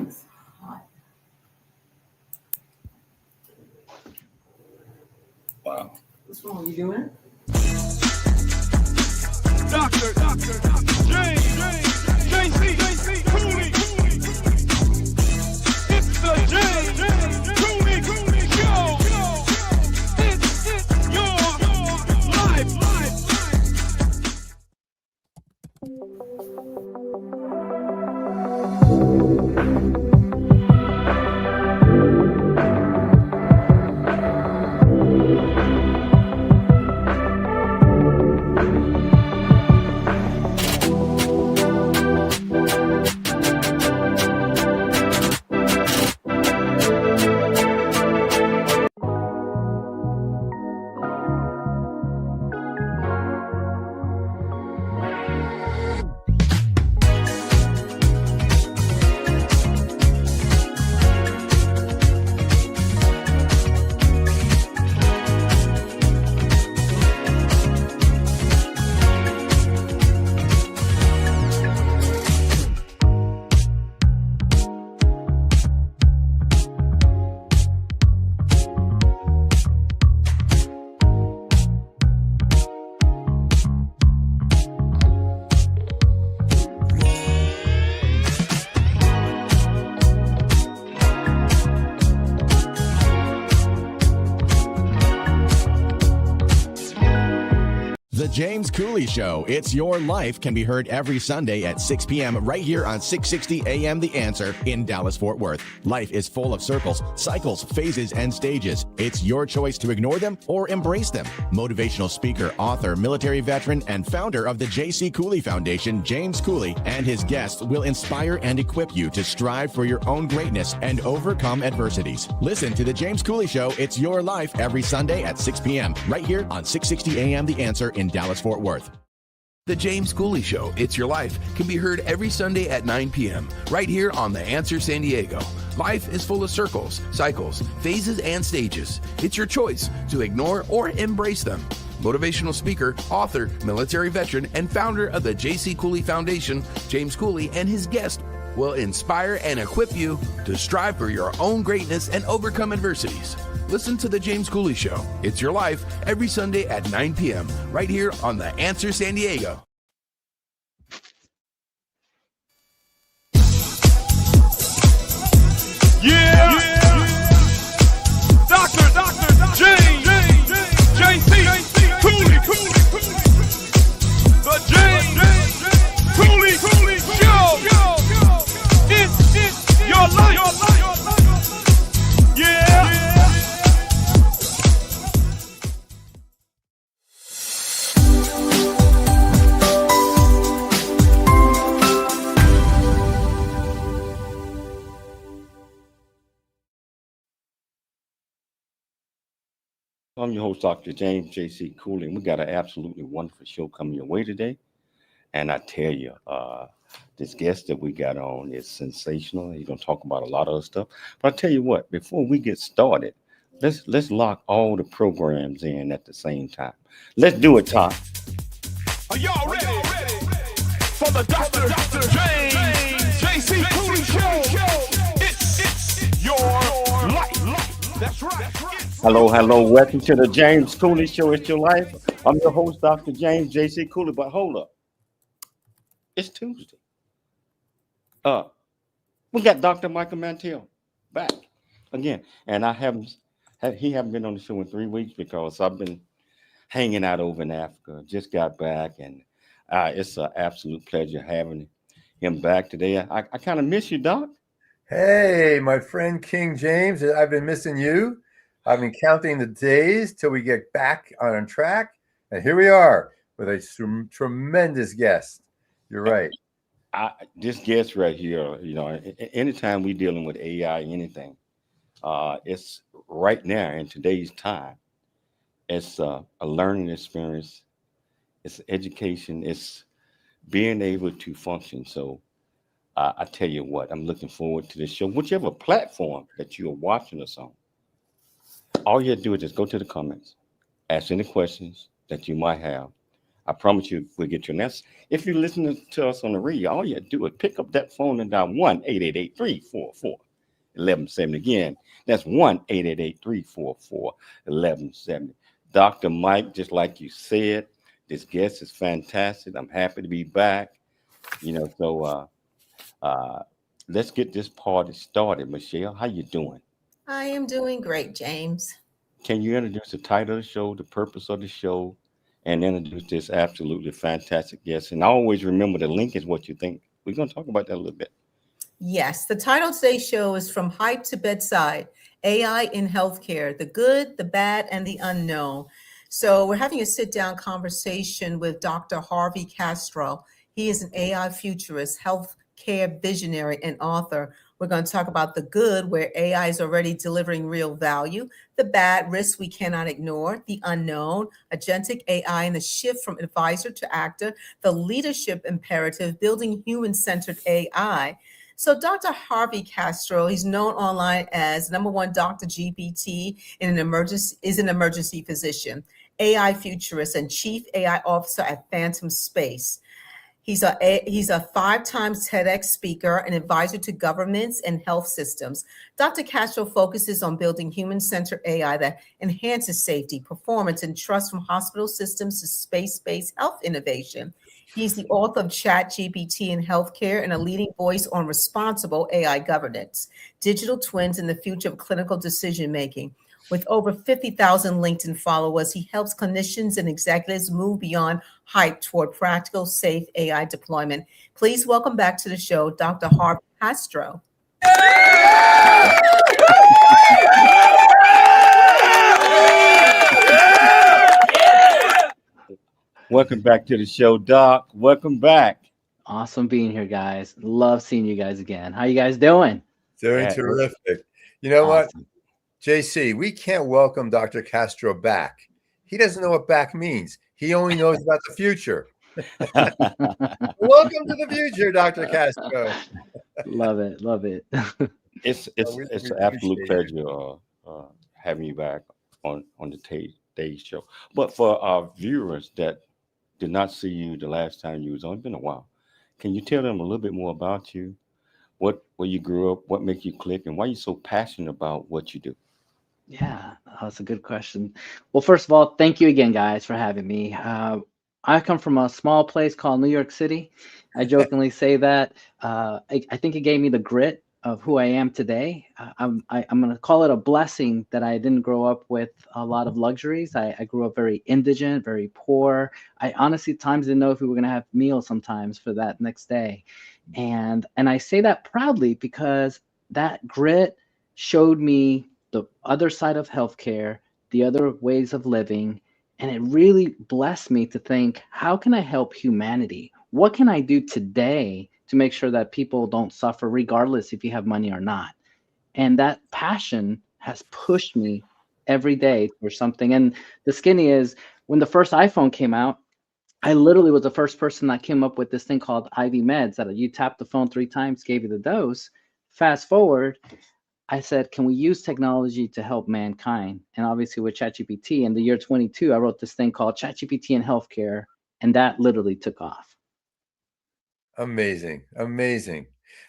It's hot. Wow. What's wrong? You doing it? Dr. JC Cooley. It's the JC Cooley Show. It's your life. The James Cooley Show, It's Your Life, can be heard every Sunday at 6 p.m. right here on 660 AM The Answer in Dallas-Fort Worth. Life is full of circles, cycles, phases, and stages. It's your choice to ignore them or embrace them. Motivational speaker, author, military veteran, and founder of the JC Cooley Foundation, James Cooley, and his guests will inspire and equip you to strive for your own greatness and overcome adversities. Listen to The James Cooley Show, It's Your Life, every Sunday at 6 p.m. right here on 660 AM The Answer in Dallas-Fort Worth. The James Cooley Show, It's Your Life, can be heard every Sunday at 9 p.m. right here on The Answer San Diego. Life is full of circles, cycles, phases, and stages. It's your choice to ignore or embrace them. Motivational speaker, author, military veteran, and founder of the JC Cooley Foundation, James Cooley, and his guest will inspire and equip you to strive for your own greatness and overcome adversities. Listen to The James Cooley Show, It's Your Life, every Sunday at 9 p.m. right here on The Answer San Diego. Yeah. Dr. JC Cooley. The James Cooley Show. It's your life. Yeah. I'm your host, Dr. James JC Cooley, and we got an absolutely wonderful show coming your way today. And I tell you, this guest that we got on is sensational. He's going to talk about a lot of other stuff. But I tell you what, before we get started, let's lock all the programs in at the same time. Let's do it, Todd. Are y'all ready for the Dr. James JC Cooley Show? It's your life. That's right. Hello. Welcome to the James Cooley Show. It's your life. I'm your host, Dr. James JC Cooley. But hold up. It's Tuesday. We got Dr. Michael Mantell back again. And he haven't been on the show in 3 weeks because I've been hanging out over in Africa. Just got back, and it's an absolute pleasure having him back today. I kind of miss you, Doc. Hey, my friend King James. I've been missing you. I've been counting the days till we get back on track. And here we are with a tremendous guest. You're right. This guest right here, anytime we're dealing with AI, anything, it's right now in today's time, it's a learning experience. It's education. It's being able to function. So I tell you what, I'm looking forward to this show. Whichever platform that you are watching us on, all you have to do is just go to the comments, ask any questions that you might have. I promise you we'll get you. And that's if you're listening to us on the radio, all you have to do is pick up that phone and dial 1-888-344-1170. Again, that's 1-888-344-1170. Dr. Mike, just like you said, this guest is fantastic. I'm happy to be back. Let's get this party started. Michelle, how you doing? I am doing great, James. Can you introduce the title of the show, the purpose of the show, and introduce this absolutely fantastic guest? And always remember the link is what you think. We're going to talk about that a little bit. Yes, the title of today's show is From Hype to Bedside, AI in Healthcare, the Good, the Bad, and the Unknown. So we're having a sit-down conversation with Dr. Harvey Castro. He is an AI futurist, healthcare visionary, and author. We're going to talk about the good, where AI is already delivering real value, the bad, risks we cannot ignore, the unknown, agentic AI, and the shift from advisor to actor, the leadership imperative, building human-centered AI. So Dr. Harvey Castro, he's known online as #1 Dr. GPT in is an emergency physician, AI futurist, and chief AI officer at Phantom Space. He's a 5-time TEDx speaker and advisor to governments and health systems. Dr. Castro focuses on building human-centered AI that enhances safety, performance, and trust from hospital systems to space-based health innovation. He's the author of ChatGPT in Healthcare and a leading voice on responsible AI governance, digital twins, and the future of clinical decision-making. With over 50,000 LinkedIn followers, he helps clinicians and executives move beyond hype toward practical, safe AI deployment. Please welcome back to the show, Dr. Harvey Castro. Welcome back to the show, Doc. Welcome back. Awesome being here, guys. Love seeing you guys again. How you guys doing? Doing terrific. You know Awesome. what, JC, we can't welcome Dr. Castro back. He doesn't know what back means. He only knows about the future. Welcome to the future, Dr. Castro. Love it. Love it. It's an absolute pleasure having you back on the today's show. But for our viewers that did not see you the last time you was on, it's been a while. Can you tell them a little bit more about you? Where you grew up, what made you click, and why you're so passionate about what you do? Yeah, that's a good question. Well, first of all, thank you again, guys, for having me. I come from a small place called New York City. I jokingly say that. I think it gave me the grit of who I am today. I'm going to call it a blessing that I didn't grow up with a lot of luxuries. I grew up very indigent, very poor. I honestly at times didn't know if we were going to have meals sometimes for that next day. And I say that proudly because that grit showed me the other side of healthcare, the other ways of living, and it really blessed me to think, how can I help humanity? What can I do today to make sure that people don't suffer regardless if you have money or not? And that passion has pushed me every day for something. And the skinny is when the first iPhone came out, I literally was the first person that came up with this thing called IV meds that you tap the phone 3 times, gave you the dose. Fast forward, I said, can we use technology to help mankind? And obviously with ChatGPT in the year 22, I wrote this thing called ChatGPT in Healthcare, and that literally took off. Amazing. Amazing.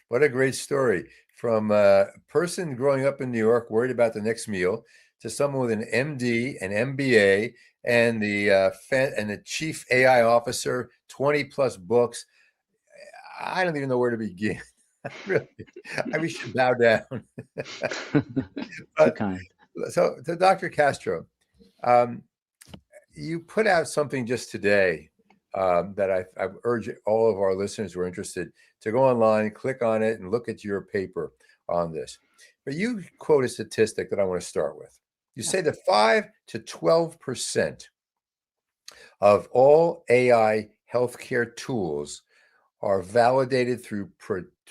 What a great story. From a person growing up in New York, worried about the next meal, to someone with an MD, an MBA, and the chief AI officer, 20 plus books. I don't even know where to begin. Really, we should bow down. Too kind. So to Dr. Castro, you put out something just today that I urge all of our listeners who are interested to go online, click on it, and look at your paper on this. But you quote a statistic that I want to start with. You say that 5 to 12% of all AI healthcare tools are validated through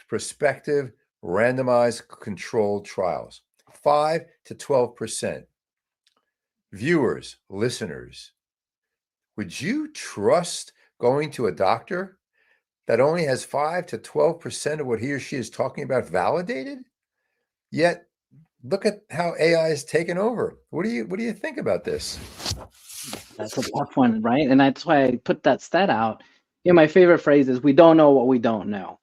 prospective randomized controlled trials. 5 to 12%. Viewers, listeners, would you trust going to a doctor that only has 5 to 12% of what he or she is talking about validated? Yet, look at how AI has taken over. What do you think about this? That's a tough one, right? And that's why I put that stat out. My favorite phrase is, we don't know what we don't know.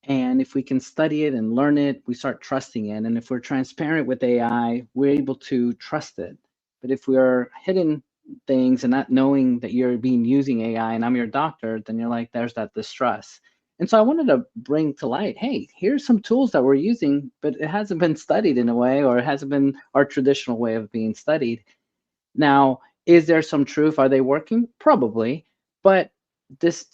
And if we can study it and learn it, we start trusting it. And if we're transparent with AI, we're able to trust it. But if we are hidden things and not knowing that you're being using AI and I'm your doctor, then you're like, there's that distrust. And so I wanted to bring to light, hey, here's some tools that we're using, but it hasn't been studied in a way, or it hasn't been our traditional way of being studied. Now, is there some truth? Are they working? Probably. But this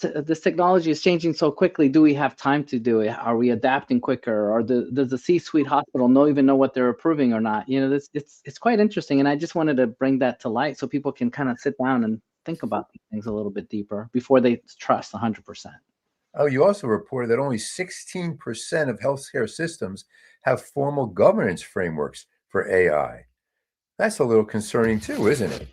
technology is changing so quickly. Do we have time to do it? Are we adapting quicker? Or does the C-suite hospital even know what they're approving or not? It's quite interesting. And I just wanted to bring that to light so people can kind of sit down and think about these things a little bit deeper before they trust 100%. Oh, you also reported that only 16% of healthcare systems have formal governance frameworks for AI. That's a little concerning too, isn't it?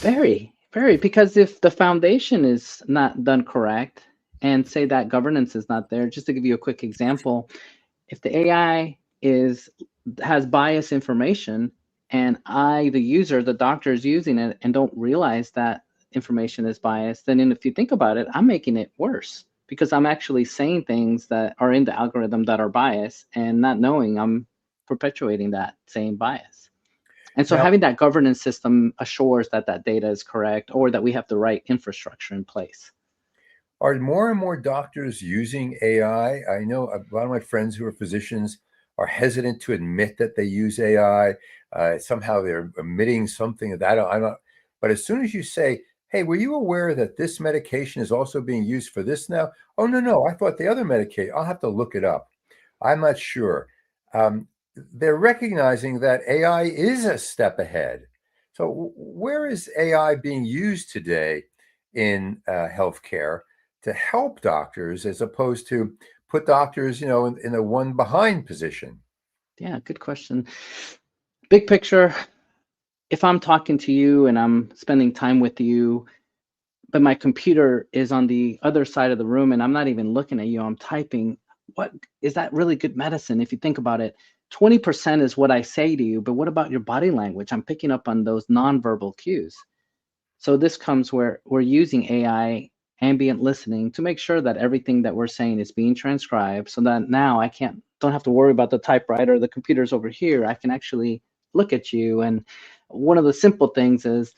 Very, very, because if the foundation is not done correct, and say that governance is not there, just to give you a quick example, if the AI has biased information and I, the user, the doctor, is using it and don't realize that information is biased, then if you think about it, I'm making it worse because I'm actually saying things that are in the algorithm that are biased and not knowing I'm perpetuating that same bias. And so Now, having that governance system assures that that data is correct, or that we have the right infrastructure in place. are more and more doctors using AI? I know a lot of my friends who are physicians are hesitant to admit that they use AI. Somehow they're omitting something that I'm not. But as soon as you say, "Hey, were you aware that this medication is also being used for this now?" "Oh, no, I thought the other medication." I'll have to look it up. I'm not sure. They're recognizing that AI is a step ahead. So where is AI being used today in healthcare to help doctors as opposed to put doctors, in a one behind position? Yeah, good question. Big picture, if I'm talking to you and I'm spending time with you, but my computer is on the other side of the room and I'm not even looking at you, I'm typing, what is that really good medicine? If you think about it, 20% is what I say to you, but what about your body language? I'm picking up on those nonverbal cues. So this comes where we're using AI ambient listening to make sure that everything that we're saying is being transcribed, so that now I don't have to worry about the typewriter, the computer's over here. I can actually look at you. And one of the simple things is,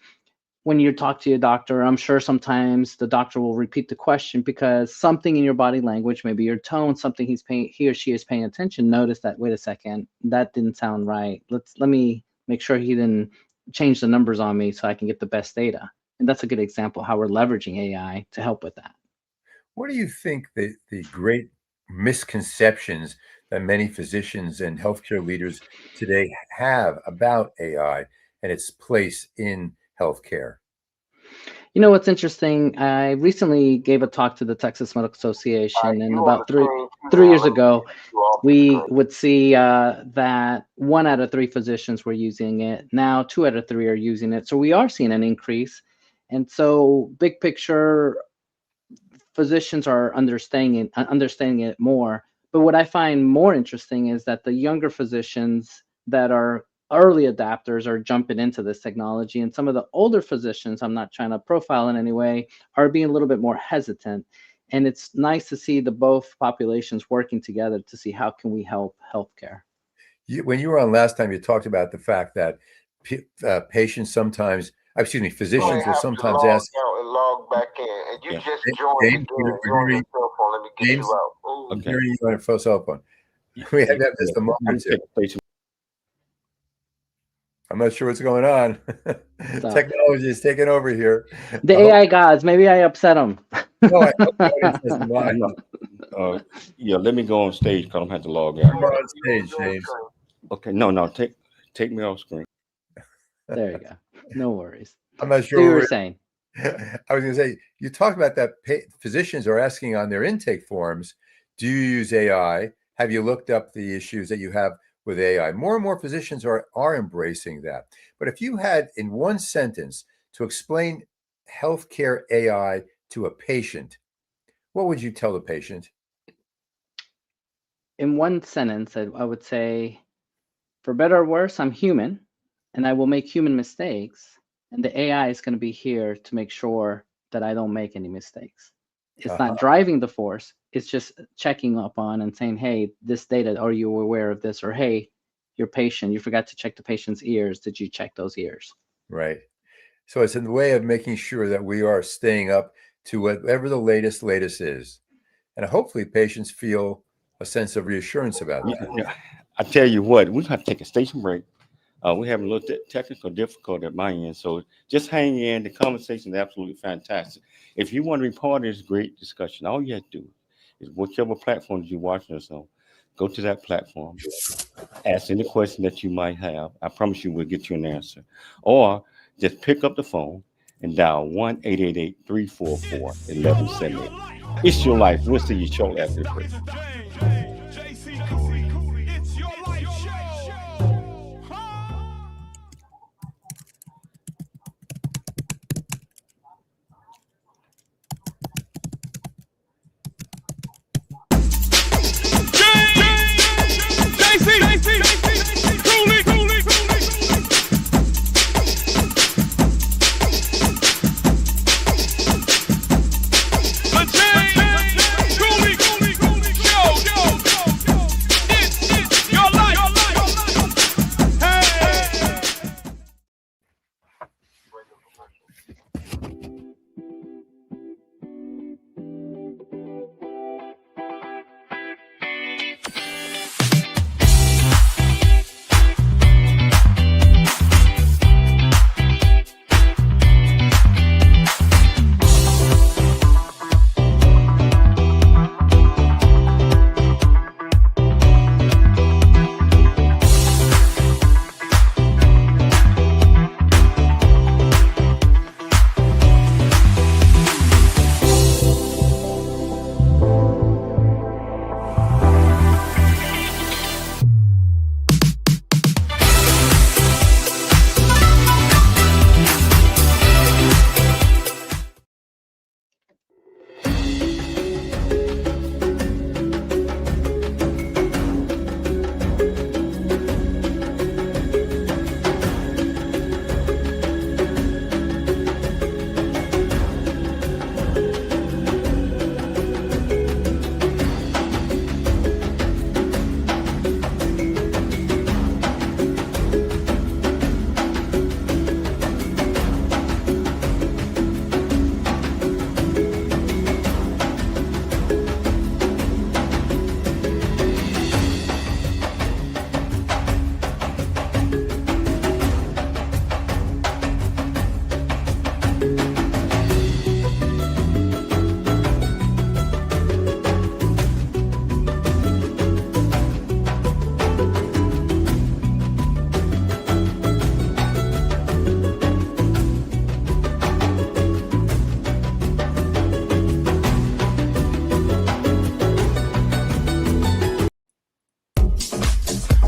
when you talk to your doctor, I'm sure sometimes the doctor will repeat the question because something in your body language, maybe your tone, something he or she is paying attention, notice that, wait a second, that didn't sound right. Let me make sure he didn't change the numbers on me so I can get the best data. And that's a good example how we're leveraging AI to help with that. What do you think the great misconceptions that many physicians and healthcare leaders today have about AI and its place in healthcare? What's interesting? I recently gave a talk to the Texas Medical Association, and about three years ago, we would see that 1 out of 3 physicians were using it. Now 2 out of 3 are using it. So we are seeing an increase. And so big picture, physicians are understanding it more. But what I find more interesting is that the younger physicians that are early adapters are jumping into this technology, and some of the older physicians, I'm not trying to profile in any way, are being a little bit more hesitant. And it's nice to see the both populations working together to see how can we help healthcare. When you were on last time, you talked about the fact that patients sometimes, physicians will sometimes ask. Log back in, and you Yeah. just joined James, again. You're on your cell phone. Let me get James, you out. Ooh. I'm Okay. hearing you on a cell phone. We had that just a moment or two. I'm not sure what's going on. Technology is taking over here. The AI gods, maybe I upset them. No, I hope the audience doesn't mind. Yeah, let me go on stage because I'm going to have to log out. You're on stage, James. Okay, no, take me off screen. There you go. No worries. I'm not So sure you what were we're saying. I was going to say, you talked about that physicians are asking on their intake forms, do you use AI? Have you looked up the issues that you have with AI? More and more physicians are embracing that. But if you had in one sentence to explain healthcare AI to a patient, what would you tell the patient? In one sentence, I would say, for better or worse, I'm human and I will make human mistakes. and the AI is going to be here to make sure that I don't make any mistakes. It's Uh-huh. not driving the force. It's just checking up on and saying, hey, this data, are you aware of this? Or, hey, your patient, you forgot to check the patient's ears. Did you check those ears? Right. So it's a way of making sure that we are staying up to whatever the latest is. And hopefully patients feel a sense of reassurance about that. Yeah, I tell you what, we have to take a station break. We're having a little technical difficulty at my end, so just hang in. The conversation is absolutely fantastic. If you want to be part of this great discussion, all you have to do is whichever platform you're watching us on, go to that platform, ask any question that you might have. I promise you we'll get you an answer. Or just pick up the phone and dial 1-888-344-1178. It's your life. We'll see you shortly after the break. JC Cooley, it's your life show.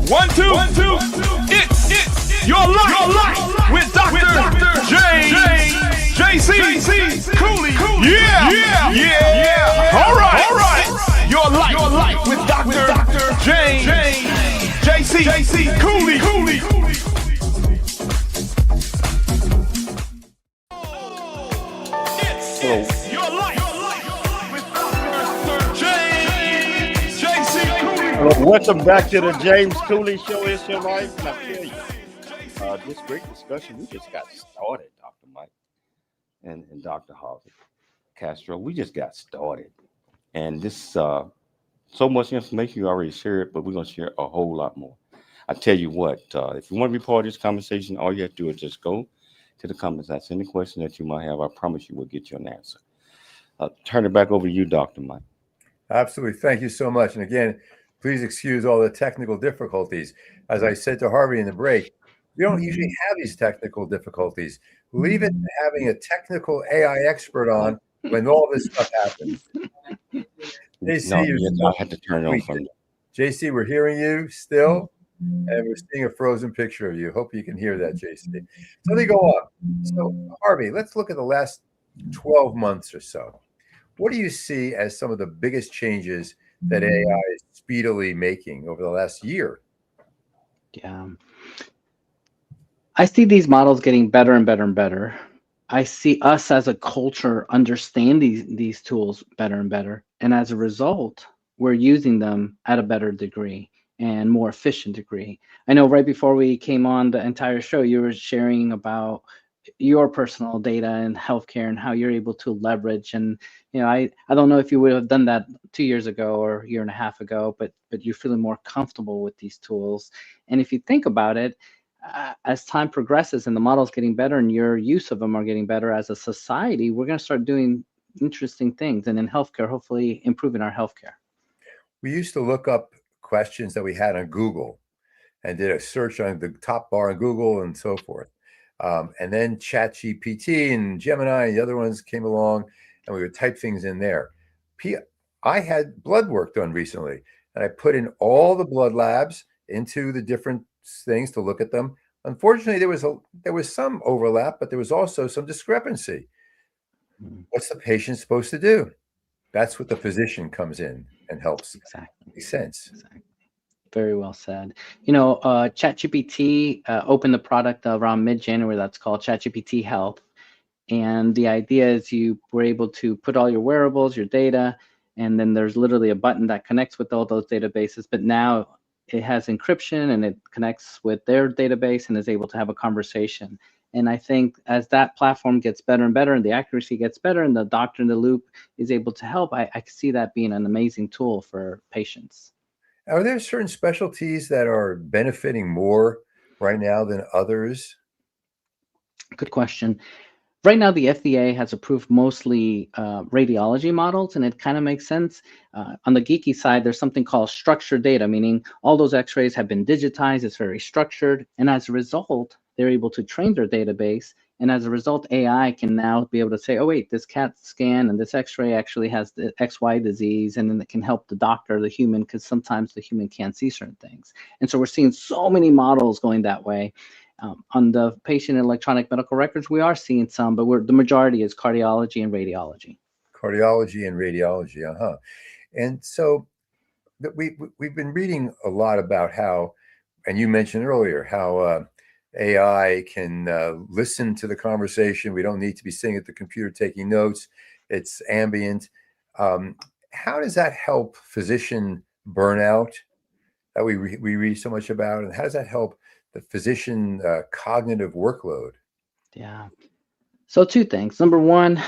One, two. It's your life with Dr. JC Cooley. Yeah. All right. Your life with Dr. JC Cooley. It's your life with Dr. JC Cooley. Well, welcome back to the James Cooley Show. It's your life. And I tell you, this great discussion, we just got started, Dr. Mike and Dr. Harvey Castro. We just got started. And this, so much information you already shared, but we're going to share a whole lot more. I tell you what, if you want to be part of this conversation, all you have to do is just go to the comments. That's any question that you might have. I promise you we'll get you an answer. Turn it back over to you, Dr. Mike. Absolutely. Thank you so much. And again, please excuse all the technical difficulties. As I said to Harvey in the break, we don't usually have these technical difficulties. Leave it to having a technical AI expert on when all this stuff happens. JC, I had to turn it on from JC, we're hearing you still, and we're seeing a frozen picture of you. Hope you can hear that, JC. So let me go on. So, Harvey, let's look at the last 12 months or so. What do you see as some of the biggest changes that AI is speedily making over the last year? Yeah. I see these models getting better and better and better. I see us as a culture understanding these tools better and better. And as a result, we're using them at a better degree and more efficient degree. I know right before we came on the entire show, you were sharing about your personal data and healthcare and how you're able to leverage. And I don't know if you would have done that 2 years ago or a year and a half ago, but you're feeling more comfortable with these tools. And if you think about it, as time progresses and the model's getting better and your use of them are getting better as a society, we're going to start doing interesting things. And in healthcare, hopefully improving our healthcare. We used to look up questions that we had on Google and did a search on the top bar on Google and so forth. And then ChatGPT and Gemini and the other ones came along, and we would type things in there. I had blood work done recently, and I put in all the blood labs into the different things to look at them. Unfortunately, there was some overlap, but there was also some discrepancy. What's the patient supposed to do? That's what the physician comes in and helps. Exactly. Makes sense. Exactly. Very well said. ChatGPT opened the product around mid-January that's called ChatGPT Health. And the idea is you were able to put all your wearables, your data, and then there's literally a button that connects with all those databases. But now it has encryption and it connects with their database and is able to have a conversation. And I think as that platform gets better and better and the accuracy gets better and the doctor in the loop is able to help, I see that being an amazing tool for patients. Are there certain specialties that are benefiting more right now than others? Good question. Right now, the FDA has approved mostly radiology models, and it kind of makes sense. On the geeky side, there's something called structured data, meaning all those x-rays have been digitized, it's very structured, and as a result, they're able to train their database, and as a result, AI can now be able to say, oh wait, this CAT scan and this x-ray actually has the XY disease, and then it can help the doctor, the human, because sometimes the human can't see certain things. And so we're seeing so many models going that way. On the patient electronic medical records, we are seeing some, but the majority is cardiology and radiology. Cardiology and radiology, And so we've been reading a lot about how, and you mentioned earlier, how AI can listen to the conversation. We don't need to be sitting at the computer taking notes. It's ambient. How does that help physician burnout that we read so much about? And how does that help the physician cognitive workload? Yeah. So two things. Number one,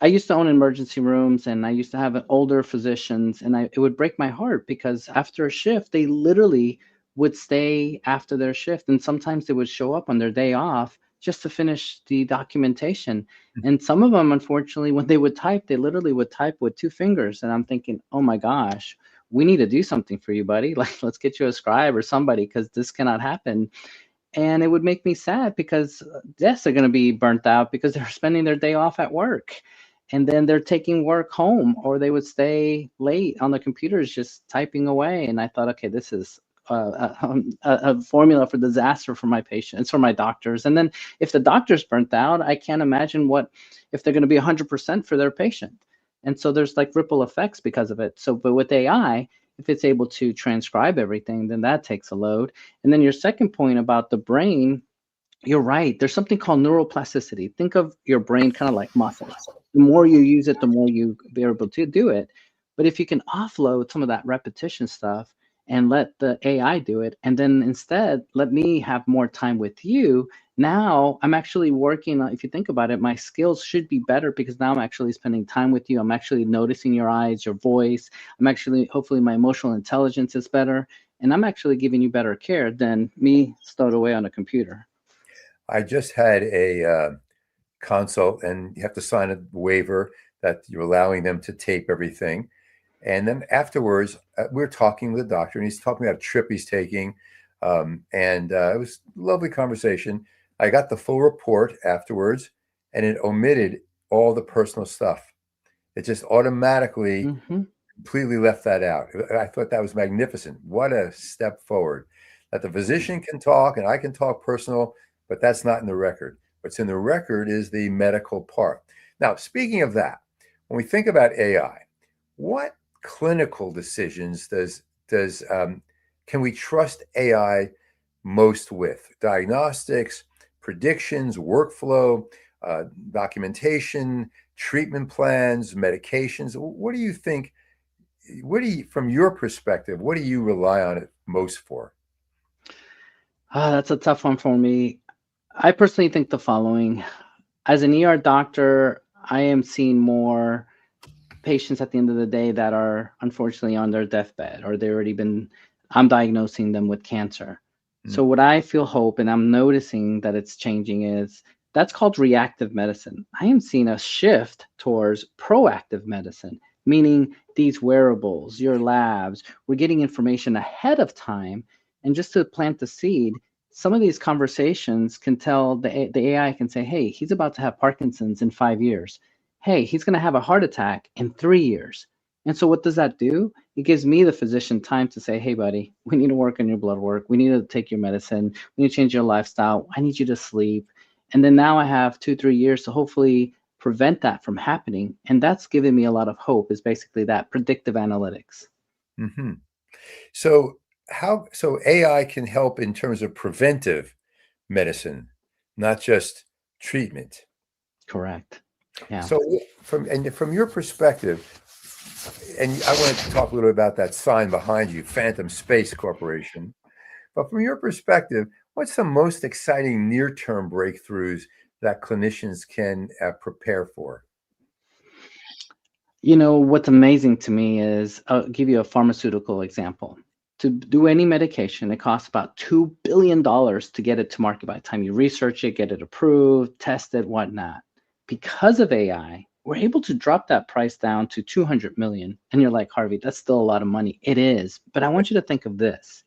I used to own emergency rooms and I used to have older physicians, and it would break my heart because after a shift, they literally would stay after their shift. And sometimes they would show up on their day off just to finish the documentation. And some of them, unfortunately, when they would type, they literally would type with 2 fingers. And I'm thinking, oh my gosh, we need to do something for you, buddy. Like, let's get you a scribe or somebody, because this cannot happen. And it would make me sad because yes, they're going to be burnt out because they're spending their day off at work, and then they're taking work home, or they would stay late on the computers just typing away. And I thought, okay, this is a formula for disaster for my patients, for my doctors. And then if the doctor's burnt out, I can't imagine what if they're going to be 100% for their patient. And so there's like ripple effects because of it. So, but with AI, if it's able to transcribe everything, then that takes a load. And then your second point about the brain, you're right. There's something called neuroplasticity. Think of your brain kind of like muscles. The more you use it, the more you be able to do it. But if you can offload some of that repetition stuff and let the AI do it, and then instead let me have more time with you, now I'm actually working on, if you think about it, my skills should be better because now I'm actually spending time with you. I'm actually noticing your eyes, your voice. I'm actually, hopefully my emotional intelligence is better. And I'm actually giving you better care than me stowed away on a computer. I just had a consult, and you have to sign a waiver that you're allowing them to tape everything. And then afterwards, we're talking with the doctor, and he's talking about a trip he's taking. And it was a lovely conversation. I got the full report afterwards, and it omitted all the personal stuff. It just automatically completely left that out. I thought that was magnificent. What a step forward. That the physician can talk and I can talk personal, but that's not in the record. What's in the record is the medical part. Now, speaking of that, when we think about AI, what clinical decisions can we trust AI most with? Diagnostics, predictions, workflow, documentation, treatment plans, medications. What do you think? From your perspective, what do you rely on it most for? That's a tough one for me. I personally think the following. As an ER doctor, I am seeing more patients at the end of the day that are unfortunately on their deathbed, or I'm diagnosing them with cancer. So what I feel hope, and I'm noticing that it's changing, is that's called reactive medicine. I am seeing a shift towards proactive medicine, meaning these wearables, your labs, we're getting information ahead of time. And just to plant the seed, some of these conversations can tell the AI can say, hey, he's about to have Parkinson's in 5 years. Hey, he's going to have a heart attack in 3 years. And so what does that do? It gives me, the physician, time to say, hey, buddy, we need to work on your blood work. We need to take your medicine. We need to change your lifestyle. I need you to sleep. And then now I have 2-3 years to hopefully prevent that from happening. And that's given me a lot of hope, is basically that predictive analytics. Mm-hmm. So AI can help in terms of preventive medicine, not just treatment. Correct. Yeah. So from your perspective, and I wanted to talk a little bit about that sign behind you, Phantom Space Corporation. But from your perspective, what's the most exciting near-term breakthroughs that clinicians can prepare for? You know, what's amazing to me is, I'll give you a pharmaceutical example. To do any medication, it costs about $2 billion to get it to market by the time you research it, get it approved, test it, whatnot. Because of AI, we're able to drop that price down to 200 million. And you're like, Harvey, that's still a lot of money. It is. But I want you to think of this.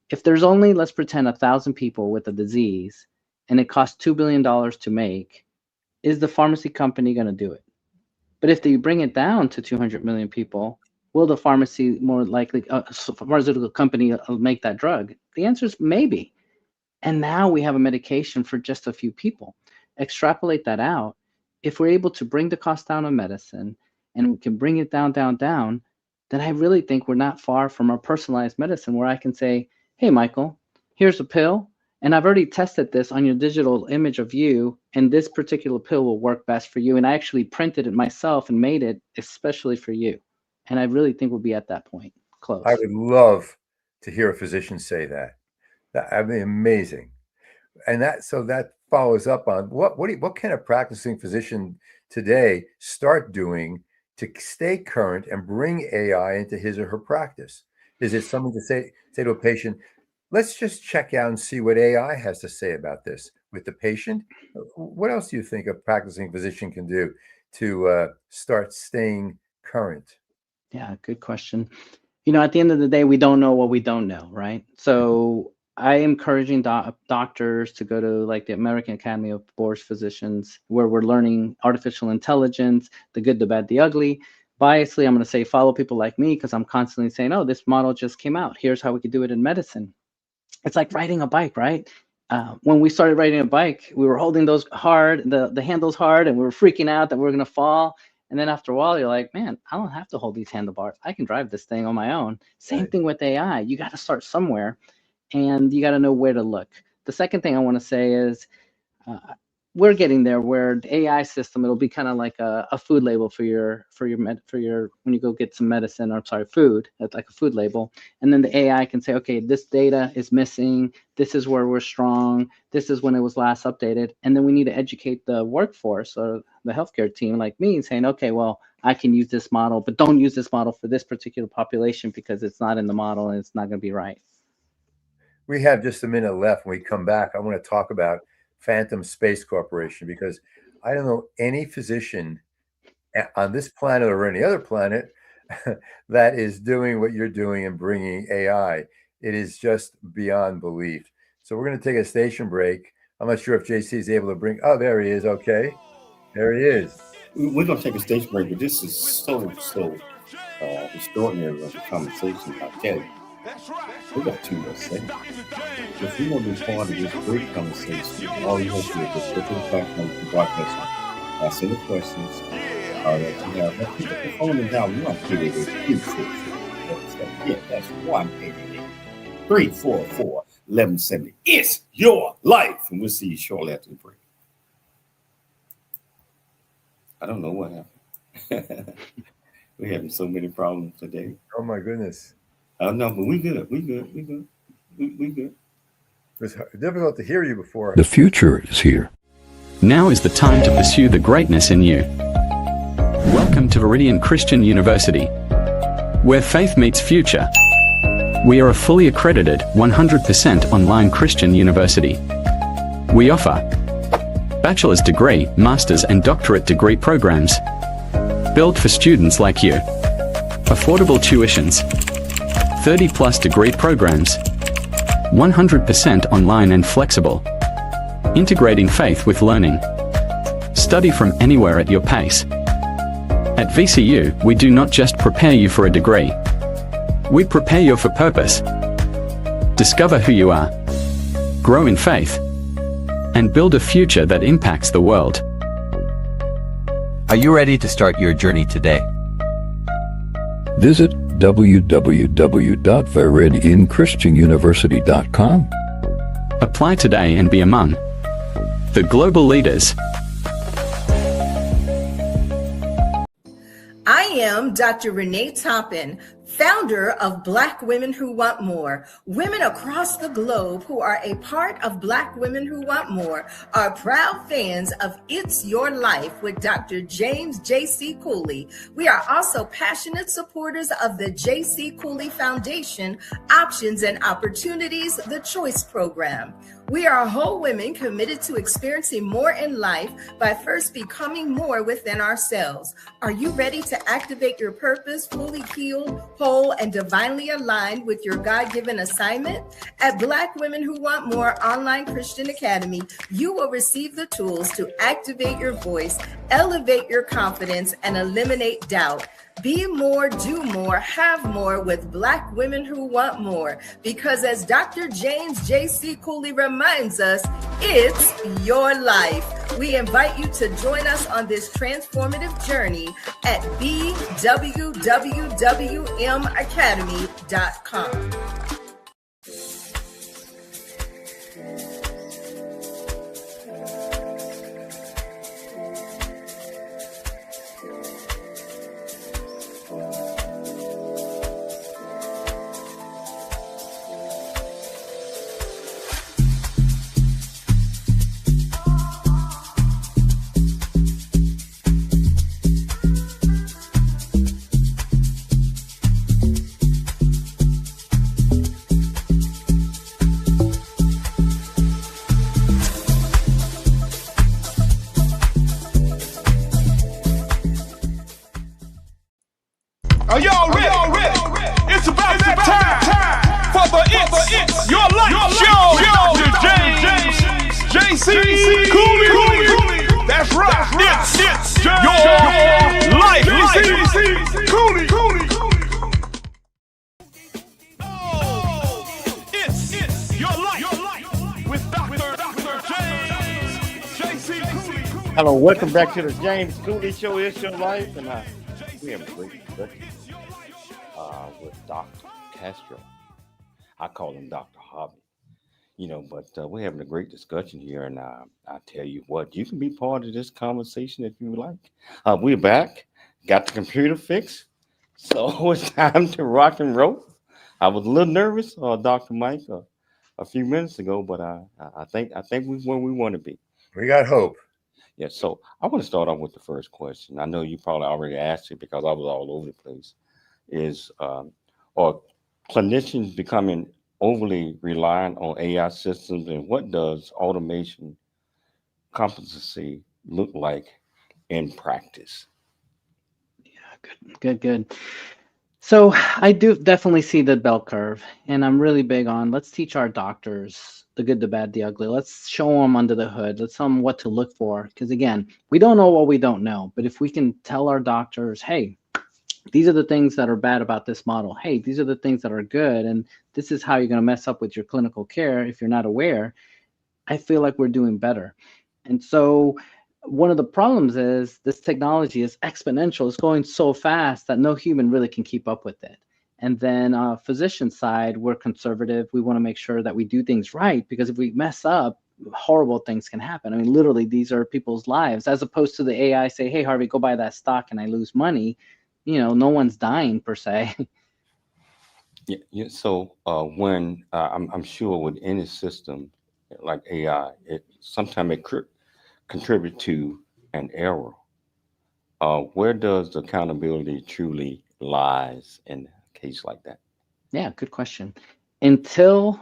If there's only, let's pretend, 1,000 people with a disease, and it costs $2 billion to make, is the pharmacy company going to do it? But if they bring it down to 200 million people, will the pharmaceutical company make that drug? The answer is maybe. And now we have a medication for just a few people. Extrapolate that out. If we're able to bring the cost down of medicine, and we can bring it down, then I really think we're not far from our personalized medicine, where I can say, hey, Michael, here's a pill. And I've already tested this on your digital image of you, and this particular pill will work best for you. And I actually printed it myself and made it especially for you. And I really think we'll be at that point, close. I would love to hear a physician say that. That'd be amazing. And that follows up on what can a practicing physician today start doing to stay current and bring AI into his or her practice? Is it something to say to a patient, let's just check out and see what AI has to say about this with the patient? What else do you think a practicing physician can do to start staying current? Yeah, good question. You know, at the end of the day, we don't know what we don't know, right? So I am encouraging doctors to go to like the American Academy of Board Physicians, where we're learning artificial intelligence, the good, the bad, the ugly. Biasly, I'm going to say follow people like me, because I'm constantly saying, oh, this model just came out. Here's how we could do it in medicine. It's like riding a bike, right? When we started riding a bike, we were holding those hard, the handles hard, and we were freaking out that we were going to fall. And then after a while, you're like, man, I don't have to hold these handlebars. I can drive this thing on my own. Same thing with AI. You got to start somewhere, and you got to know where to look. The second thing I want to say is, we're getting there, where the AI system, it'll be kind of like a food label for your when you go get some medicine, or food. That's like a food label. And then the AI can say, okay, this data is missing. This is where we're strong. This is when it was last updated. And then we need to educate the workforce, or the healthcare team like me, saying, okay, well, I can use this model, but don't use this model for this particular population, because it's not in the model and it's not going to be right. We have just a minute left. When we come back, I want to talk about Phantom Space Corporation, because I don't know any physician on this planet or any other planet that is doing what you're doing and bringing AI. It is just beyond belief. So we're going to take a station break. I'm not sure if JC is able to bring. Oh, there he is. Okay, there he is. We're going to take a station break, but this is so extraordinary of a conversation. I tell you, we got 2 more seconds. If you want to be part of this great conversation, all you have to do is just go to the platform and broadcast on. Ask any questions that you have. Now, pick up the phone and dial 1-888-344. Yeah, that's 1-888-344-7529. 1170. It's your life. And we'll see you shortly after the break. I don't know what happened. We're having so many problems today. Oh my goodness. I don't know, but we good. We good. We good. It was difficult to hear you before. The future is here. Now is the time to pursue the greatness in you. Welcome to Viridian Christian University, where faith meets future. We are a fully accredited, 100% online Christian university. We offer bachelor's degree, master's and doctorate degree programs, built for students like you. Affordable tuitions, 30+ degree programs, 100% online and flexible. Integrating faith with learning. Study from anywhere at your pace. At VCU, we do not just prepare you for a degree. We prepare you for purpose. Discover who you are. Grow in faith. And build a future that impacts the world. Are you ready to start your journey today? Visit www.viridianchristianuniversity.com. Apply today and be among the global leaders. I am Dr. Renee Toppin, founder of Black Women Who Want More. Women across the globe who are a part of Black Women Who Want More are proud fans of It's Your Life with Dr. James JC Cooley. We are also passionate supporters of the JC Cooley Foundation Options and Opportunities, the Choice Program. We are whole women committed to experiencing more in life by first becoming more within ourselves. Are you ready to activate your purpose, fully healed, whole, and divinely aligned with your God-given assignment? At Black Women Who Want More Online Christian Academy, you will receive the tools to activate your voice, elevate your confidence, and eliminate doubt. Be more, do more, have more with Black Women Who Want More. Because as Dr. James JC Cooley reminds us, it's your life. We invite you to join us on this transformative journey at bwwmacademy.com. Are y'all ready? It's about that time for the It's Your Life show. Dr. James JC Cooley. That's right. It's your life. Cooley. Oh, it's your life with Dr. James JC Cooley. Hello, welcome back to the James Cooley Show. It's your life, and we have a great discussion with Dr. Castro. I call him Dr. Harvey, but we're having a great discussion here, and I tell you what, you can be part of this conversation if you like. We're back, got the computer fixed, so it's time to rock and roll. I was a little nervous, Dr. Mike, a few minutes ago, but I think we're where we want to be. We got hope. Yeah, so I want to start off with the first question. I know you probably already asked it because I was all over the place. Are clinicians becoming overly reliant on AI systems, and what does automation competency look like in practice? Yeah, good. So I do definitely see the bell curve, and I'm really big on let's teach our doctors the good, the bad, the ugly. Let's show them under the hood. Let's tell them what to look for. Because again, we don't know what we don't know. But if we can tell our doctors, hey, these are the things that are bad about this model. Hey, these are the things that are good. And this is how you're going to mess up with your clinical care if you're not aware. I feel like we're doing better. And so one of the problems is this technology is exponential. It's going so fast that no human really can keep up with it. And then physician side, we're conservative. We want to make sure that we do things right, because if we mess up, horrible things can happen. I mean, literally, these are people's lives, as opposed to the AI say, hey, Harvey, go buy that stock and I lose money. You know, no one's dying per se. Yeah. So when I'm sure with any system like AI, it sometimes contribute to an error. Where does the accountability truly lies in a case like that? Yeah, good question. Until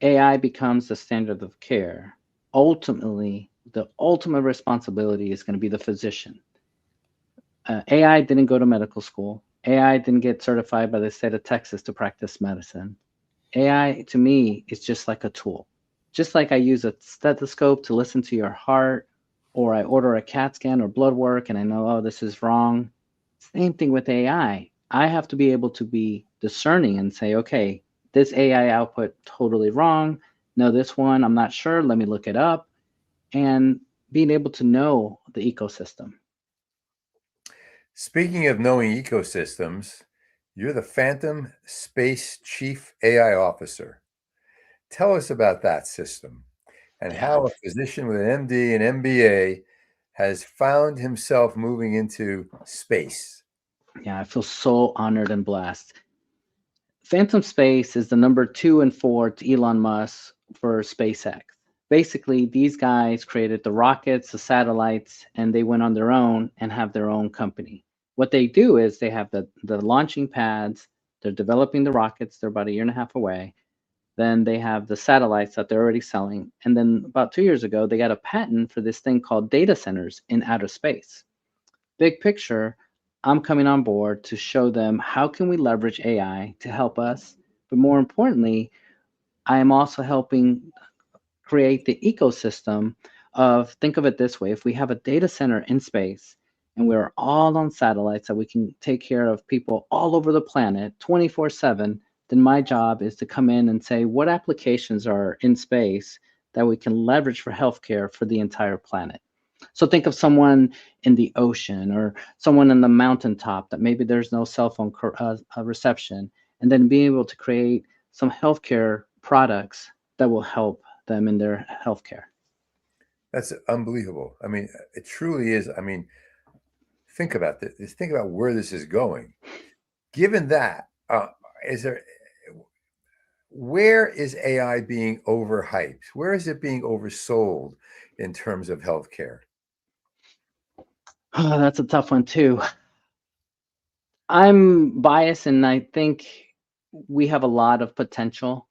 AI becomes the standard of care, ultimately, the ultimate responsibility is going to be the physician. AI didn't go to medical school. AI didn't get certified by the state of Texas to practice medicine. AI, to me, is just like a tool. Just like I use a stethoscope to listen to your heart, or I order a CAT scan or blood work and I know, oh, this is wrong. Same thing with AI. I have to be able to be discerning and say, okay, this AI output totally wrong. No, this one, I'm not sure. Let me look it up. And being able to know the ecosystem. Speaking of knowing ecosystems, you're the Phantom Space Chief AI Officer. Tell us about that system and how a physician with an MD and MBA has found himself moving into space. Yeah, I feel so honored and blessed. Phantom Space is the number 2 and 4 to Elon Musk for SpaceX. Basically, these guys created the rockets, the satellites, and they went on their own and have their own company. What they do is they have the launching pads, they're developing the rockets, they're about a year and a half away. Then they have the satellites that they're already selling. And then about 2 years ago, they got a patent for this thing called data centers in outer space. Big picture, I'm coming on board to show them how can we leverage AI to help us, but more importantly, I am also helping create the ecosystem of, think of it this way, if we have a data center in space and we're all on satellites that we can take care of people all over the planet 24/7, then my job is to come in and say what applications are in space that we can leverage for healthcare for the entire planet. So think of someone in the ocean or someone in the mountaintop that maybe there's no cell phone reception, and then being able to create some healthcare products that will help them in their healthcare. That's unbelievable. I mean, it truly is. I mean, think about this. Think about where this is going. Given that, where is AI being overhyped? Where is it being oversold in terms of healthcare? Oh, that's a tough one too. I'm biased and I think we have a lot of potential.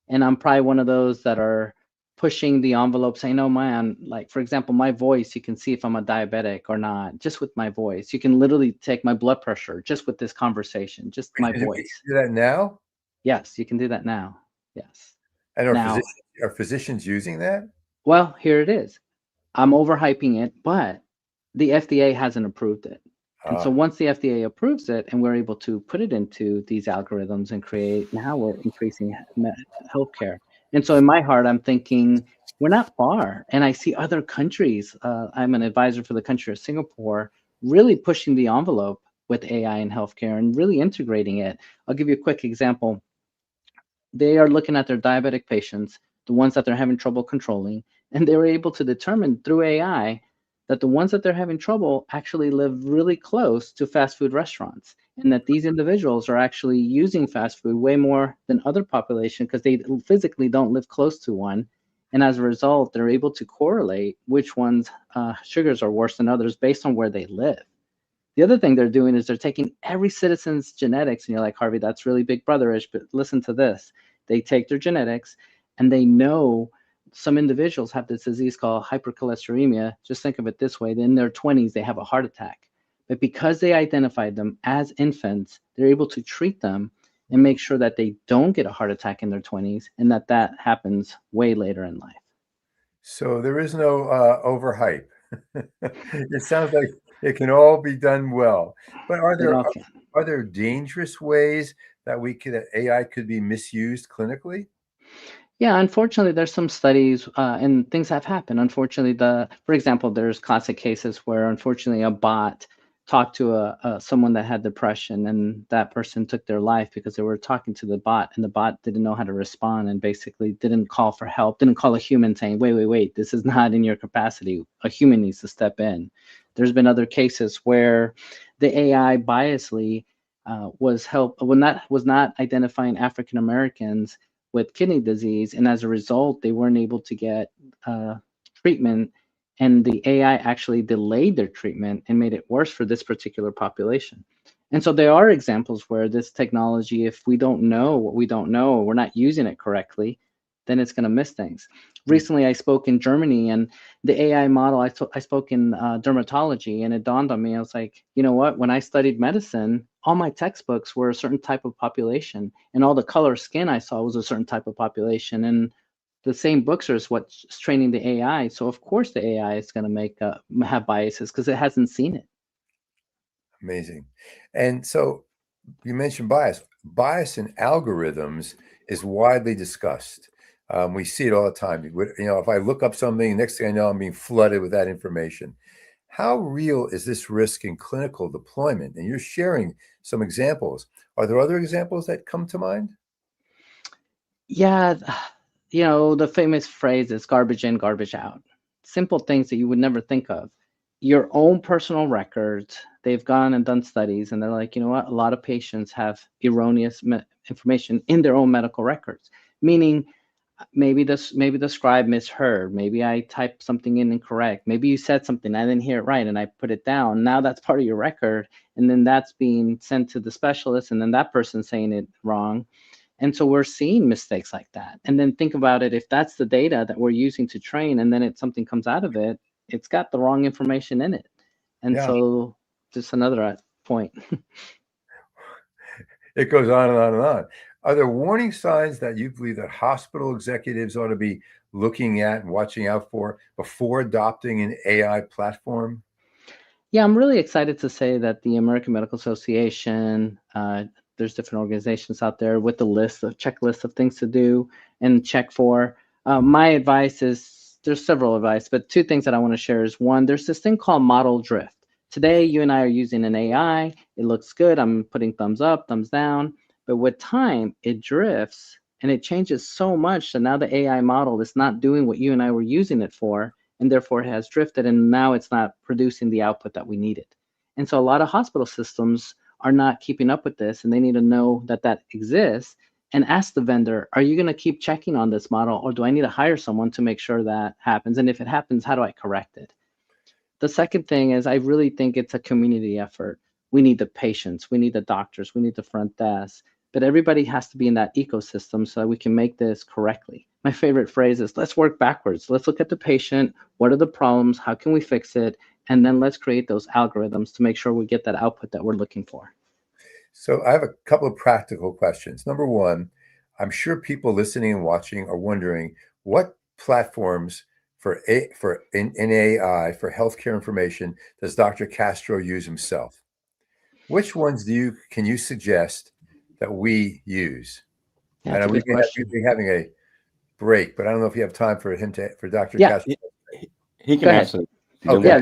And I'm probably one of those that are pushing the envelope saying, oh man, like for example, my voice, you can see if I'm a diabetic or not, just with my voice. You can literally take my blood pressure just with this conversation, just my voice. Do that now? Yes, you can do that now. Yes. And Now, are physicians using that? well, here it is. I'm overhyping it, but the FDA hasn't approved it. And so once the FDA approves it and we're able to put it into these algorithms and create, now we're increasing healthcare. And so in my heart, I'm thinking we're not far. And I see other countries, I'm an advisor for the country of Singapore, really pushing the envelope with AI in healthcare and really integrating it. I'll give you a quick example. They are looking at their diabetic patients, the ones that they're having trouble controlling, and they were able to determine through AI that the ones that they're having trouble actually live really close to fast food restaurants, and that these individuals are actually using fast food way more than other population because they physically don't live close to one. And as a result, they're able to correlate which ones sugars are worse than others based on where they live. The other thing they're doing is they're taking every citizen's genetics, and you're like, Harvey, that's really big brotherish, but listen to this. They take their genetics and they know some individuals have this disease called hypercholesterolemia. Just think of it this way. In their 20s, they have a heart attack. But because they identified them as infants, they're able to treat them and make sure that they don't get a heart attack in their 20s and that happens way later in life. So there is no overhype. It sounds like it can all be done well. But are there dangerous ways that AI could be misused clinically? Yeah, unfortunately, there's some studies and things have happened. Unfortunately, for example, there's classic cases where unfortunately a bot talked to someone that had depression, and that person took their life because they were talking to the bot, and the bot didn't know how to respond and basically didn't call for help, didn't call a human saying, wait, this is not in your capacity. A human needs to step in. There's been other cases where the AI biasly was not identifying African Americans with kidney disease, and as a result, they weren't able to get treatment, and the AI actually delayed their treatment and made it worse for this particular population. And so there are examples where this technology, if we don't know what we don't know, or we're not using it correctly, then it's going to miss things. Recently, I spoke in Germany, and the AI model, I spoke in dermatology, and it dawned on me, I was like, you know what? When I studied medicine, all my textbooks were a certain type of population, and all the color skin I saw was a certain type of population. And the same books are what's training the AI. So of course the AI is going to have biases because it hasn't seen it. Amazing. And so you mentioned bias. Bias in algorithms is widely discussed. We see it all the time. If I look up something, next thing I know, I'm being flooded with that information. How real is this risk in clinical deployment? And you're sharing some examples. Are there other examples that come to mind? Yeah. The famous phrase is garbage in, garbage out. Simple things that you would never think of. Your own personal records, they've gone and done studies, and they're like, you know what? A lot of patients have erroneous information in their own medical records, meaning maybe the scribe misheard. Maybe I typed something in incorrect. Maybe you said something, I didn't hear it right, and I put it down. Now that's part of your record, and then that's being sent to the specialist, and then that person's saying it wrong. And so we're seeing mistakes like that. And then think about it, if that's the data that we're using to train, and then something comes out of it, it's got the wrong information in it. And so just another point. It goes on and on and on. Are there warning signs that you believe that hospital executives ought to be looking at and watching out for before adopting an AI platform? Yeah, I'm really excited to say that the American Medical Association, there's different organizations out there with a checklist of things to do and check for. My advice is, there's several advice, but two things that I want to share is, one, there's this thing called model drift. Today, you and I are using an AI. It looks good. I'm putting thumbs up, thumbs down. But with time, it drifts and it changes so much that now the AI model is not doing what you and I were using it for, and therefore it has drifted, and now it's not producing the output that we needed. And so a lot of hospital systems are not keeping up with this, and they need to know that that exists and ask the vendor, are you going to keep checking on this model, or do I need to hire someone to make sure that happens? And if it happens, how do I correct it? The second thing is, I really think it's a community effort. We need the patients, we need the doctors, we need the front desk, but everybody has to be in that ecosystem so that we can make this correctly. My favorite phrase is, let's work backwards. Let's look at the patient. What are the problems? How can we fix it? And then let's create those algorithms to make sure we get that output that we're looking for. So I have a couple of practical questions. Number one, I'm sure people listening and watching are wondering, what platforms in AI for healthcare information does Dr. Castro use himself? Which ones can you suggest that we use? Yeah, and we've been having a break, but I don't know if you have time for Dr. Castro. He can answer. Oh, yeah.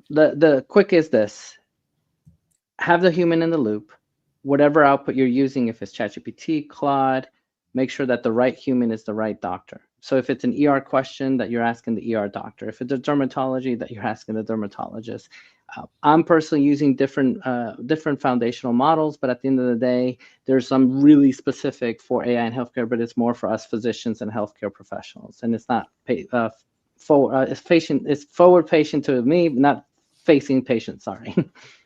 The quick is this: have the human in the loop. Whatever output you're using, if it's ChatGPT, Claude, make sure that the right human is the right doctor. So if it's an ER question, that you're asking the ER doctor. If it's a dermatology, that you're asking the dermatologist. I'm personally using different foundational models, but at the end of the day, there's some really specific for AI and healthcare, but it's more for us physicians and healthcare professionals. And it's not it's forward patient to me, not facing patient. Sorry.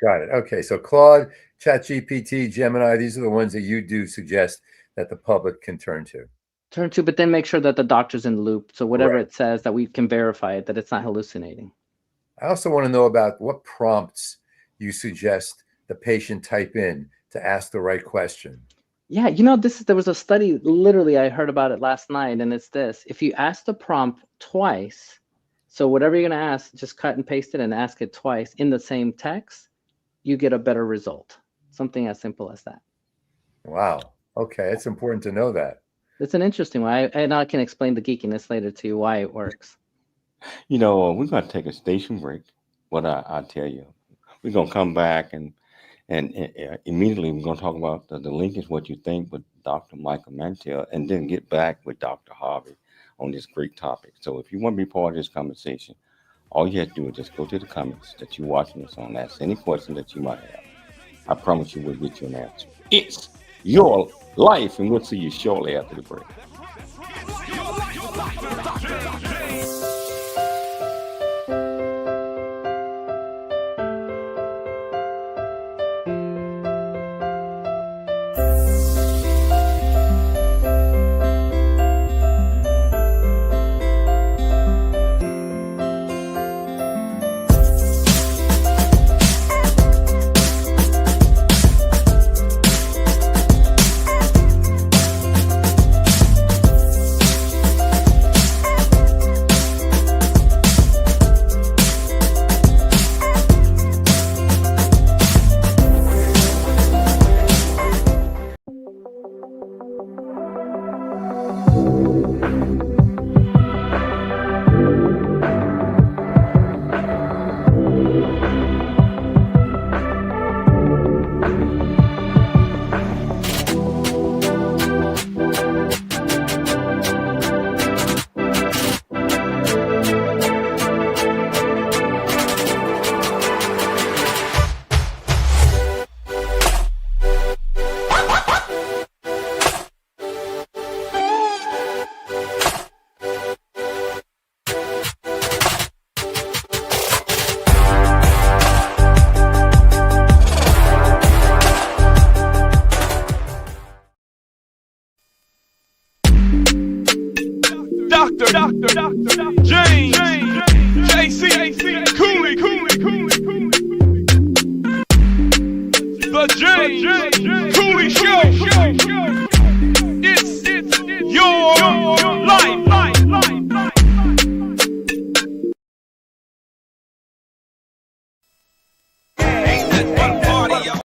Got it. Okay. So Claude, ChatGPT, Gemini, these are the ones that you do suggest that the public can turn to. But then make sure that the doctor's in the loop. So whatever it says, that we can verify it, that it's not hallucinating. I also want to know about what prompts you suggest the patient type in to ask the right question. Yeah, there was a study, literally, I heard about it last night, and it's this: if you ask the prompt twice, so whatever you're going to ask, just cut and paste it and ask it twice in the same text, you get a better result. Something as simple as that. Wow. Okay, it's important to know that. It's an interesting one, and I can explain the geekiness later to you why it works. We're going to take a station break. What I tell you, we're going to come back and immediately we're going to talk about the linkage, what you think with Dr. Michael Mantell, and then get back with Dr. Harvey on this great topic. So if you want to be part of this conversation, all you have to do is just go to the comments that you're watching us on, ask any question that you might have. I promise you we'll get you an answer. It's your life, and we'll see you shortly after the break. Dr. James JC Cooley. The James Cooley Show. It's your life. Ain't that one party, y'all?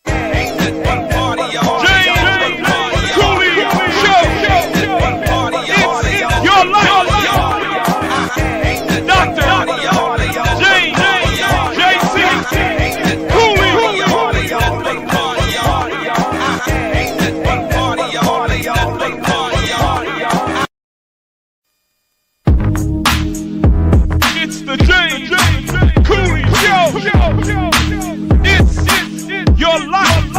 Ain't that one party, y'all? James Cooley Show. It's your life. Dr. James JC Cooley. It's the James Cooley Show. It's your life.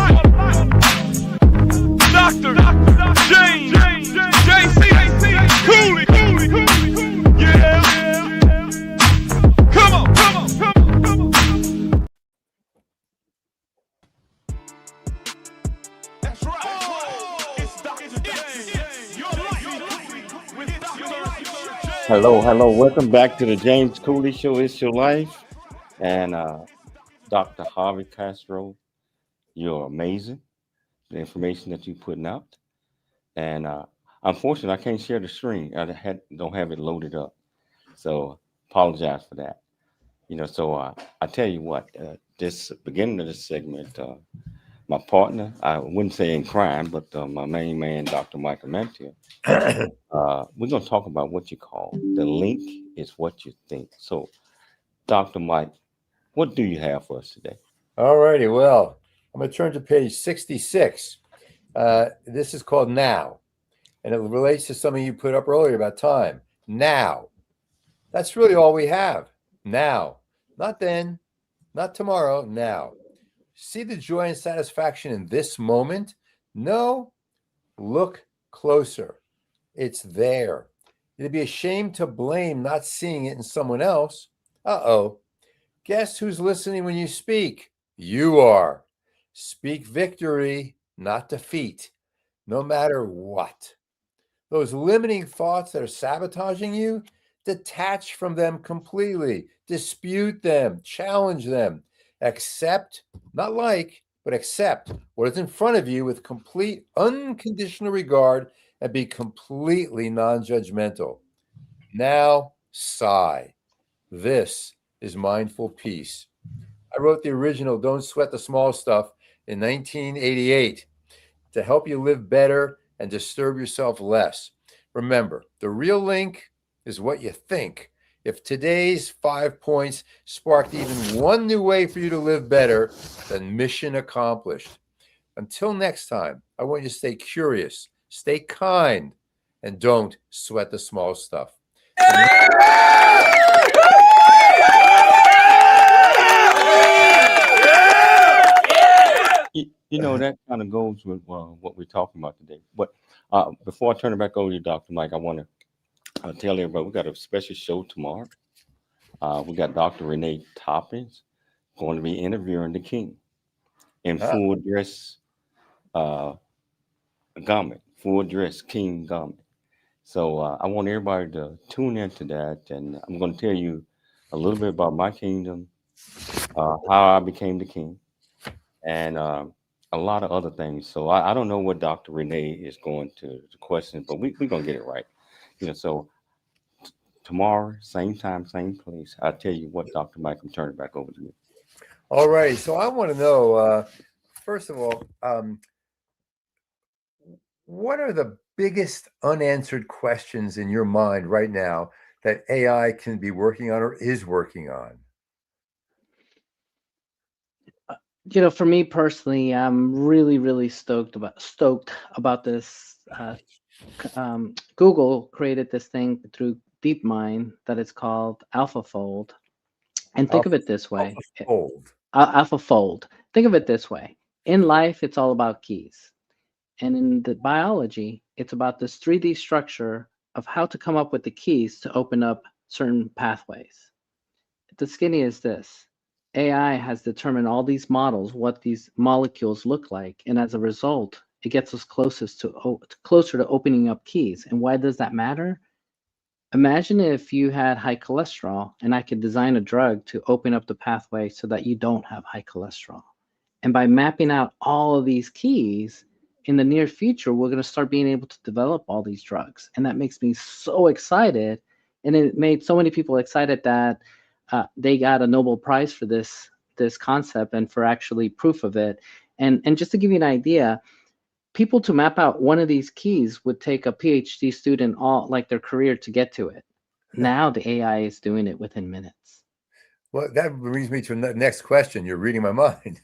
Dr. James JC Cooley. Yeah. Come on. That's right. It's Dr. James. Your life with Dr. James. Hello. Welcome back to the James Cooley Show. It's your life. And Dr. Harvey Castro, you're amazing. The information that you're putting out. And unfortunately, I can't share the screen. I don't have it loaded up. So apologize for that. So I tell you what, this beginning of this segment, my partner, I wouldn't say in crime, but my main man, Dr. Michael Mantell, we're going to talk about what you call the link is what you think. So, Dr. Mike, what do you have for us today? All righty. Well, I'm going to turn to page 66. This is called Now, and it relates to something you put up earlier about time. Now. That's really all we have. Now. Not then, not tomorrow, now. See the joy and satisfaction in this moment? No. Look closer. It's there. It'd be a shame to blame not seeing it in someone else. Uh-oh. Guess who's listening when you speak? You are. Speak victory, not defeat, no matter what. Those limiting thoughts that are sabotaging you, detach from them completely. Dispute them, challenge them. Accept, not like, but accept what is in front of you with complete unconditional regard and be completely non-judgmental. Now, sigh. This is mindful peace. I wrote the original Don't Sweat the Small Stuff in 1988 to help you live better and disturb yourself less. Remember, the real link is what you think. If today's 5 points sparked even one new way for you to live better, then mission accomplished. Until next time, I want you to stay curious, stay kind, and don't sweat the small stuff. You know, that kind of goes with what we're talking about today. But before I turn it back over to you, Dr. Mike, I want to tell everybody we got a special show tomorrow. We got Dr. Renee Toppins going to be interviewing the king in full dress garment, full dress king garment. So I want everybody to tune into that, and I'm going to tell you a little bit about my kingdom, how I became the king, and a lot of other things. So I don't know what Dr. Renee is going to question, but we're going to get it right. You know, so tomorrow, same time, same place. I'll tell you what, Dr. Mike, I'm turning it back over to you. All right. So I want to know, first of all, what are the biggest unanswered questions in your mind right now that AI can be working on or is working on? You know, for me personally, I'm really stoked about this. Google created this thing through DeepMind that is called AlphaFold. And think of it this way. AlphaFold. Think of it this way. In life, it's all about keys. And in the biology, it's about this 3D structure of how to come up with the keys to open up certain pathways. The skinny is this. AI has determined all these models, what these molecules look like. And as a result, it gets us closer to opening up keys. And why does that matter? Imagine if you had high cholesterol and I could design a drug to open up the pathway so that you don't have high cholesterol. And by mapping out all of these keys, in the near future, we're going to start being able to develop all these drugs. And that makes me so excited. And it made so many people excited that they got a Nobel Prize for this concept and for actually proof of it. And just to give you an idea, people to map out one of these keys would take a PhD student all like their career to get to it. Now the AI is doing it within minutes. Well, that brings me to the next question. You're reading my mind.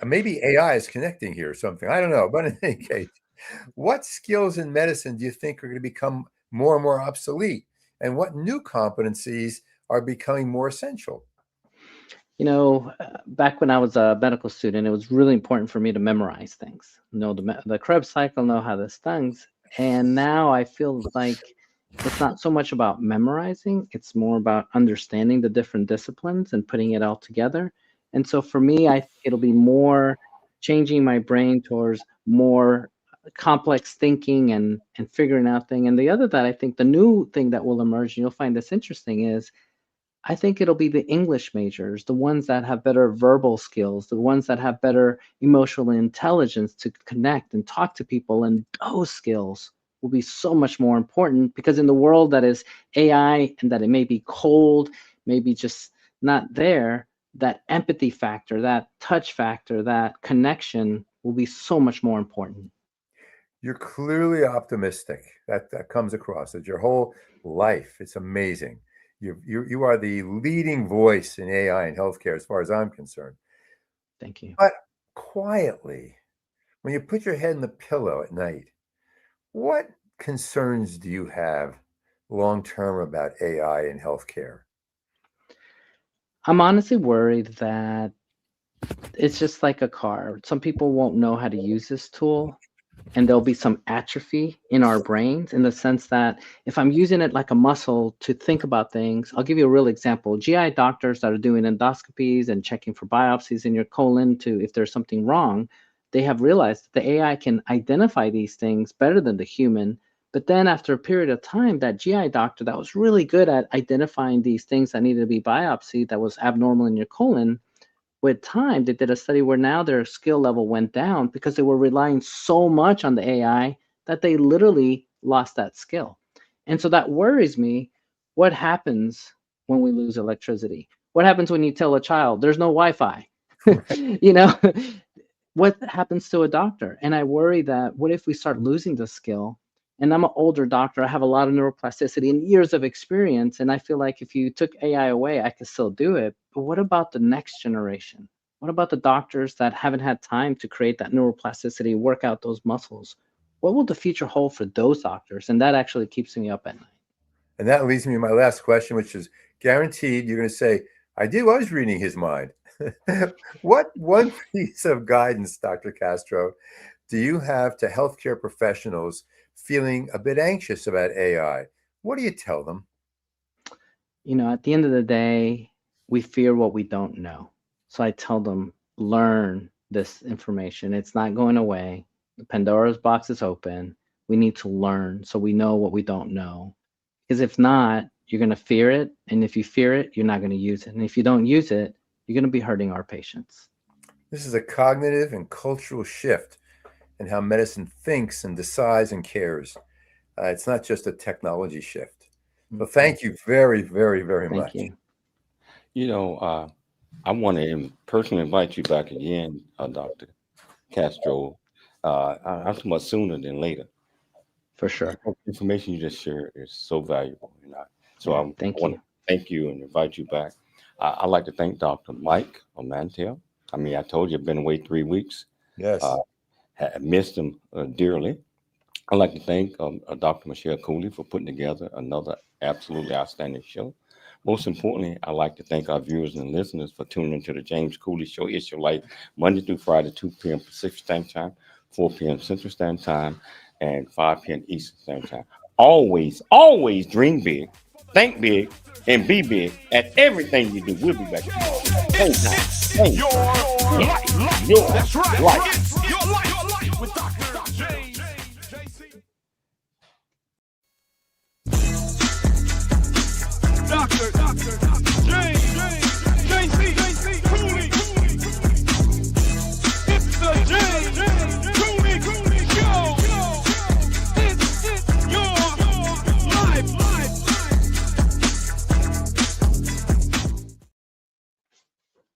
Maybe AI is connecting here or something. I don't know. But in any case, what skills in medicine do you think are going to become more and more obsolete? And what new competencies are becoming more essential? You know, back when I was a medical student, it was really important for me to memorize things, know the Krebs cycle, know how this things. And now I feel like it's not so much about memorizing, it's more about understanding the different disciplines and putting it all together. And so for me, I think it'll be more changing my brain towards more complex thinking and figuring out things. And the other that I think the new thing that will emerge, and you'll find this interesting, is I think it'll be the English majors, the ones that have better verbal skills, the ones that have better emotional intelligence to connect and talk to people. And those skills will be so much more important because in the world that is AI and that it may be cold, maybe just not there, that empathy factor, that touch factor, that connection will be so much more important. You're clearly optimistic. That comes across as your whole life. It's amazing. You are the leading voice in AI and healthcare, as far as I'm concerned. Thank you. But quietly, when you put your head in the pillow at night, what concerns do you have long term about AI and healthcare? I'm honestly worried that it's just like a car. Some people won't know how to use this tool, and there'll be some atrophy in our brains in the sense that if I'm using it like a muscle to think about things, I'll give you a real example. GI doctors that are doing endoscopies and checking for biopsies in your colon to if there's something wrong, they have realized that the AI can identify these things better than the human. But then after a period of time, that GI doctor that was really good at identifying these things that needed to be biopsied that was abnormal in your colon, with time, they did a study where now their skill level went down because they were relying so much on the AI that they literally lost that skill. And so that worries me. What happens when we lose electricity? What happens when you tell a child there's no Wi-Fi? You know, what happens to a doctor? And I worry that what if we start losing the skill? And I'm an older doctor. I have a lot of neuroplasticity and years of experience. And I feel like if you took AI away, I could still do it. But what about the next generation? What about the doctors that haven't had time to create that neuroplasticity, work out those muscles? What will the future hold for those doctors? And that actually keeps me up at night. And that leads me to my last question, which is guaranteed you're going to say, I was reading his mind. What one piece of guidance, Dr. Castro, do you have to healthcare professionals feeling a bit anxious about AI? What do you tell them? You know, at the end of the day, we fear what we don't know. So I tell them, learn this information. It's not going away. The Pandora's box is open. We need to learn so we know what we don't know. Because if not, you're going to fear it. And if you fear it, you're not going to use it. And if you don't use it, you're going to be hurting our patients. This is a cognitive and cultural shift in how medicine thinks and decides and cares. It's not just a technology shift. So thank you very, very, very much. Thank you. You know, I want to personally invite you back again, Dr. Castro. I'm talking about sooner than later. For sure. The information you just shared is so valuable. You know? So I want to thank you and invite you back. I'd like to thank Dr. Mike Mantell. I mean, I told you I've been away 3 weeks. Yes. I missed him dearly. I'd like to thank Dr. Michelle Cooley for putting together another absolutely outstanding show. Most importantly, I'd like to thank our viewers and listeners for tuning into the James Cooley Show. It's Your Life, Monday through Friday, 2 p.m. Pacific Standard Time, 4 p.m. Central Standard Time, and 5 p.m. Eastern Standard Time. Always, always dream big, think big, and be big at everything you do. We'll be back. It's your life. That's right. It's your life.